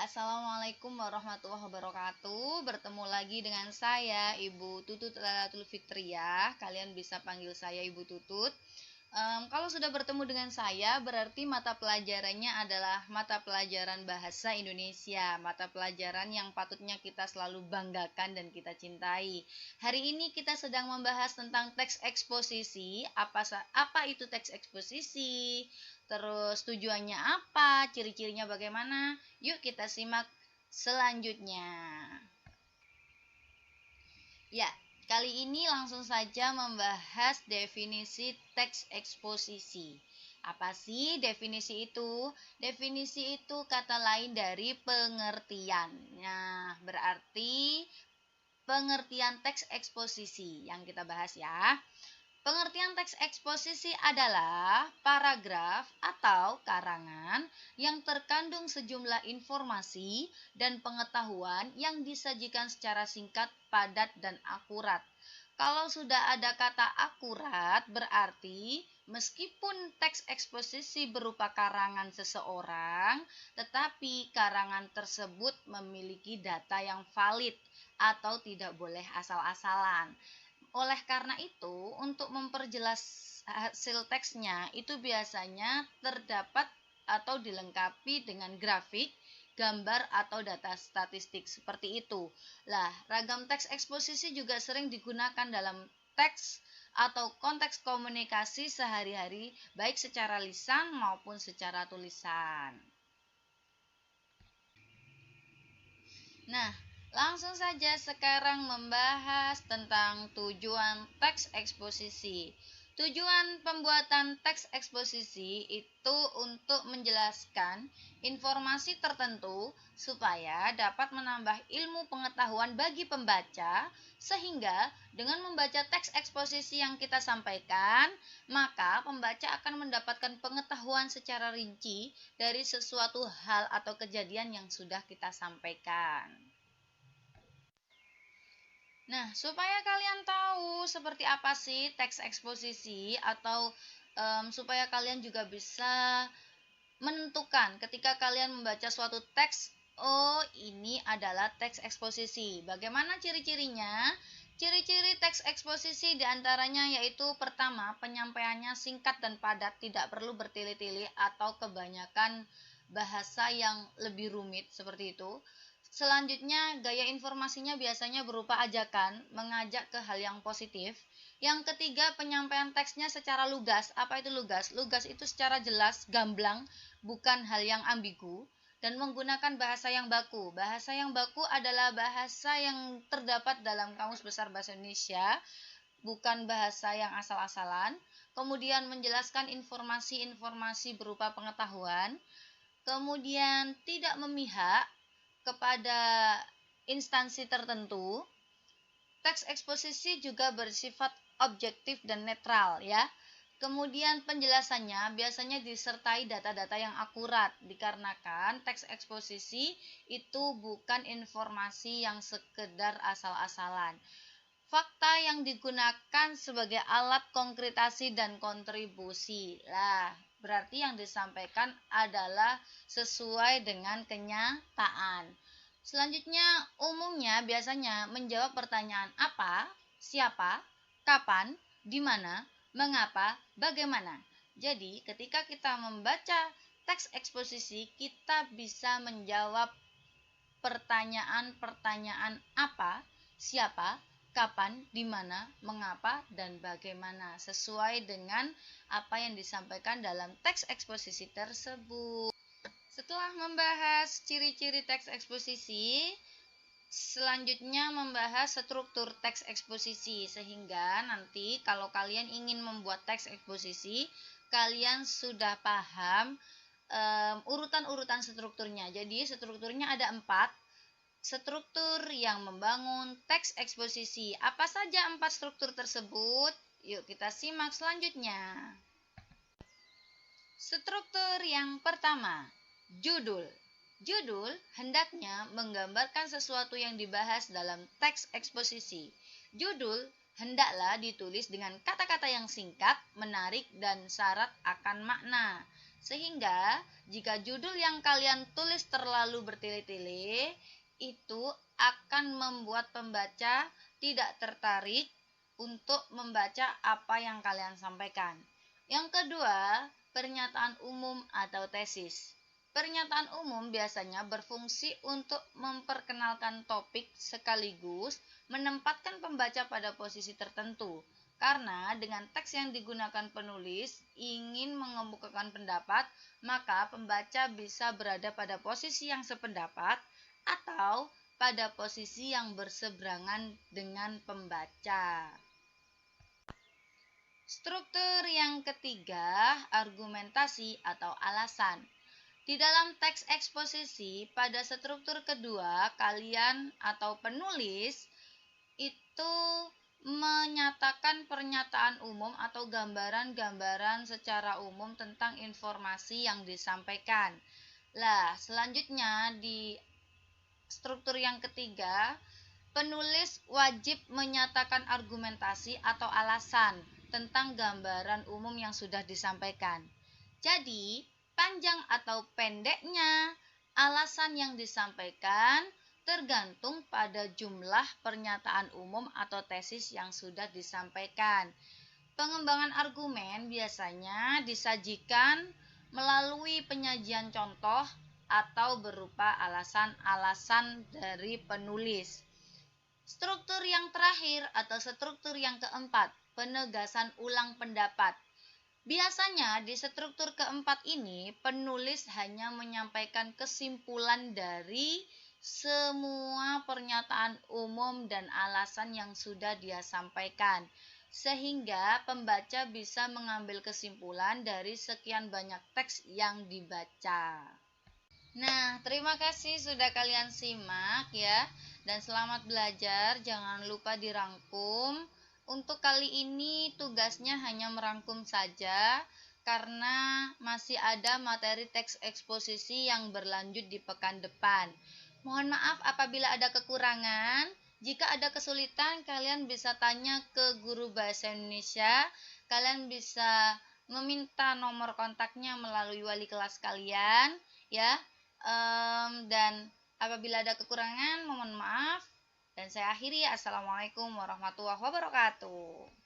Assalamualaikum warahmatullahi wabarakatuh. Bertemu lagi dengan saya, Ibu Tutut Lalatul Fitriah. Kalian bisa panggil saya Ibu Tutut. Kalau sudah bertemu dengan saya, berarti mata pelajarannya adalah mata pelajaran Bahasa Indonesia, mata pelajaran yang patutnya kita selalu banggakan dan kita cintai. Hari ini kita sedang membahas tentang teks eksposisi. Apa itu teks eksposisi? Terus tujuannya apa? Ciri-cirinya bagaimana? Yuk kita simak selanjutnya. Ya, kali ini langsung saja membahas definisi teks eksposisi. Apa sih definisi itu? Definisi itu kata lain dari pengertian. Nah, berarti pengertian teks eksposisi yang kita bahas ya. Pengertian teks eksposisi adalah paragraf atau karangan yang terkandung sejumlah informasi dan pengetahuan yang disajikan secara singkat, padat, dan akurat. Kalau sudah ada kata akurat, berarti meskipun teks eksposisi berupa karangan seseorang, tetapi karangan tersebut memiliki data yang valid atau tidak boleh asal-asalan. Oleh karena itu, untuk memperjelas hasil teksnya itu biasanya terdapat atau dilengkapi dengan grafik, gambar atau data statistik seperti itu. Lah, ragam teks eksposisi juga sering digunakan dalam teks atau konteks komunikasi sehari-hari, baik secara lisan maupun secara tulisan. Nah, langsung saja sekarang membahas tentang tujuan teks eksposisi. Tujuan pembuatan teks eksposisi itu untuk menjelaskan informasi tertentu supaya dapat menambah ilmu pengetahuan bagi pembaca, sehingga dengan membaca teks eksposisi yang kita sampaikan, maka pembaca akan mendapatkan pengetahuan secara rinci dari sesuatu hal atau kejadian yang sudah kita sampaikan. Nah, supaya kalian tahu seperti apa sih teks eksposisi atau supaya kalian juga bisa menentukan ketika kalian membaca suatu teks, oh ini adalah teks eksposisi. Bagaimana ciri-cirinya? Ciri-ciri teks eksposisi diantaranya yaitu pertama, penyampaiannya singkat dan padat, tidak perlu bertele-tele atau kebanyakan bahasa yang lebih rumit seperti itu. Selanjutnya, gaya informasinya biasanya berupa ajakan, mengajak ke hal yang positif. Yang ketiga, penyampaian teksnya secara lugas. Apa itu lugas? Lugas itu secara jelas, gamblang, bukan hal yang ambigu, dan menggunakan bahasa yang baku. Bahasa yang baku adalah bahasa yang terdapat dalam Kamus Besar Bahasa Indonesia, bukan bahasa yang asal-asalan. Kemudian menjelaskan informasi-informasi berupa pengetahuan. Kemudian tidak memihak kepada instansi tertentu. Teks eksposisi juga bersifat objektif dan netral ya. Kemudian penjelasannya biasanya disertai data-data yang akurat dikarenakan teks eksposisi itu bukan informasi yang sekedar asal-asalan. Fakta yang digunakan sebagai alat konkretasi dan kontribusi. Lah, berarti yang disampaikan adalah sesuai dengan kenyataan. Selanjutnya, umumnya biasanya menjawab pertanyaan apa, siapa, kapan, di mana, mengapa, bagaimana. Jadi, ketika kita membaca teks eksposisi, kita bisa menjawab pertanyaan-pertanyaan apa, siapa, kapan, di mana, mengapa, dan bagaimana sesuai dengan apa yang disampaikan dalam teks eksposisi tersebut. Setelah membahas ciri-ciri teks eksposisi, selanjutnya membahas struktur teks eksposisi, sehingga nanti kalau kalian ingin membuat teks eksposisi, kalian sudah paham urutan-urutan strukturnya. Jadi strukturnya ada 4. Struktur yang membangun teks eksposisi. Apa saja 4 struktur tersebut? Yuk kita simak selanjutnya. Struktur yang pertama, judul. Judul hendaknya menggambarkan sesuatu yang dibahas dalam teks eksposisi. Judul hendaklah ditulis dengan kata-kata yang singkat, menarik, dan syarat akan makna. Sehingga jika judul yang kalian tulis terlalu bertele-tele, itu akan membuat pembaca tidak tertarik untuk membaca apa yang kalian sampaikan. Yang kedua, pernyataan umum atau tesis. Pernyataan umum biasanya berfungsi untuk memperkenalkan topik sekaligus menempatkan pembaca pada posisi tertentu. Karena dengan teks yang digunakan penulis ingin mengemukakan pendapat, maka pembaca bisa berada pada posisi yang sependapat atau pada posisi yang berseberangan dengan pembaca. Struktur yang ketiga, argumentasi atau alasan. Di dalam teks eksposisi, pada struktur kedua, kalian atau penulis itu menyatakan pernyataan umum atau gambaran-gambaran secara umum tentang informasi yang disampaikan. Lah, selanjutnya di struktur yang ketiga, penulis wajib menyatakan argumentasi atau alasan tentang gambaran umum yang sudah disampaikan. Jadi, panjang atau pendeknya alasan yang disampaikan tergantung pada jumlah pernyataan umum atau tesis yang sudah disampaikan. Pengembangan argumen biasanya disajikan melalui penyajian contoh atau berupa alasan-alasan dari penulis. Struktur yang terakhir atau struktur yang keempat, penegasan ulang pendapat. Biasanya di struktur keempat ini, penulis hanya menyampaikan kesimpulan dari semua pernyataan umum dan alasan yang sudah dia sampaikan, sehingga pembaca bisa mengambil kesimpulan dari sekian banyak teks yang dibaca. Nah, terima kasih sudah kalian simak ya. Dan selamat belajar, jangan lupa dirangkum. Untuk kali ini tugasnya hanya merangkum saja karena masih ada materi teks eksposisi yang berlanjut di pekan depan. Mohon maaf apabila ada kekurangan. Jika ada kesulitan, kalian bisa tanya ke guru bahasa Indonesia. Kalian bisa meminta nomor kontaknya melalui wali kelas kalian ya. Dan apabila ada kekurangan, mohon maaf. Dan saya akhiri. Assalamualaikum warahmatullahi wabarakatuh.